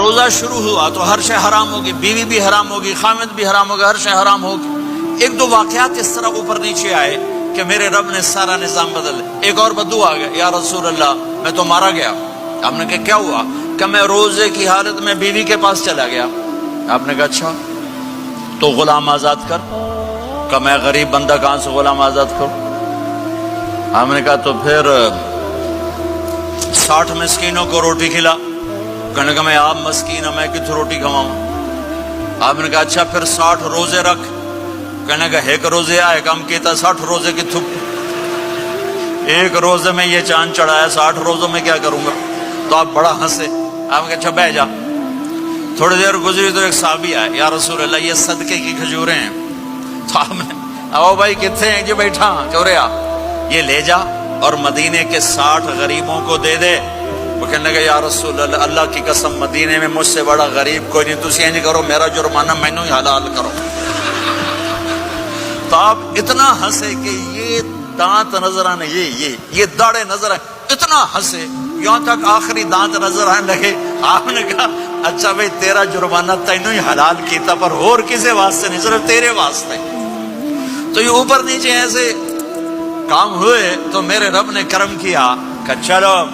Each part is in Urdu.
روزہ شروع ہوا تو ہر شے حرام ہوگی، بیوی بھی حرام ہوگی، خامد بھی حرام ہوگا، ہر شے حرام ہوگی۔ ایک دو واقعات اس طرح اوپر نیچے آئے کہ میرے رب نے سارا نظام بدل۔ ایک اور بدو آ گیا، یا رسول اللہ میں تو مارا گیا۔ آپ نے کہا کیا ہوا؟ کہ میں روزے کی حالت میں بیوی کے پاس چلا گیا۔ آپ نے کہا اچھا تو غلام آزاد کر۔ کہ میں غریب بندہ کہاں سے غلام آزاد کروں؟ آپ نے کہا تو پھر 60 مسکینوں کو روٹی کھلا۔ کہنے کا میں آپ مسکین ہوں، میں کتوں روٹی کھواؤں؟ آپ نے کہا اچھا پھر 60 روزے رکھ۔ کہنے کا ایک روزے آئے کم کیتا 60 روزے کی تھپ، ایک روزے میں یہ چاند چڑھایا، 60 روزوں میں کیا کروں گا؟ تو آپ بڑا ہنسے۔ آپ نے کہا اچھا بہ جا۔ تھوڑی دیر گزری تو ایک صحابی آئے، یا رسول اللہ یہ صدقے کی کھجوریں ہیں۔ تو آپ نے او بھائی کتنے ہیں؟ جو بیٹھا چورے آ، یہ لے جا اور مدینے کے 60 غریبوں کو دے دے۔ وہ کہنے لگا یا رسول اللہ اللہ کی قسم مدینے میں مجھ سے بڑا غریب کوئی نہیں، تسی انج کرو میرا جرمانہ مینوں ہی حلال کرو۔ تو آپ اتنا ہنسے کہ یہ دانت نظر آنے، یہ داڑے نظر آئے، اتنا ہنسے یہاں تک آخری دانت نظر آنے لگے۔ آپ نے کہا اچھا بھائی تیرا جرمانہ تینوں ہی حلال کیتا، پر اور کسے واسطے نہیں، صرف تیرے واسطے۔ تو یہ اوپر نیچے ایسے کام ہوئے تو میرے رب نے کرم کیا کہ چلو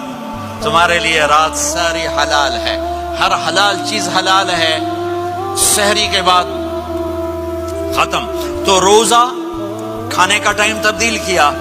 تمہارے لیے رات ساری حلال ہے، ہر حلال چیز حلال ہے، سحری کے بعد ختم۔ تو روزہ کھانے کا ٹائم تبدیل کیا۔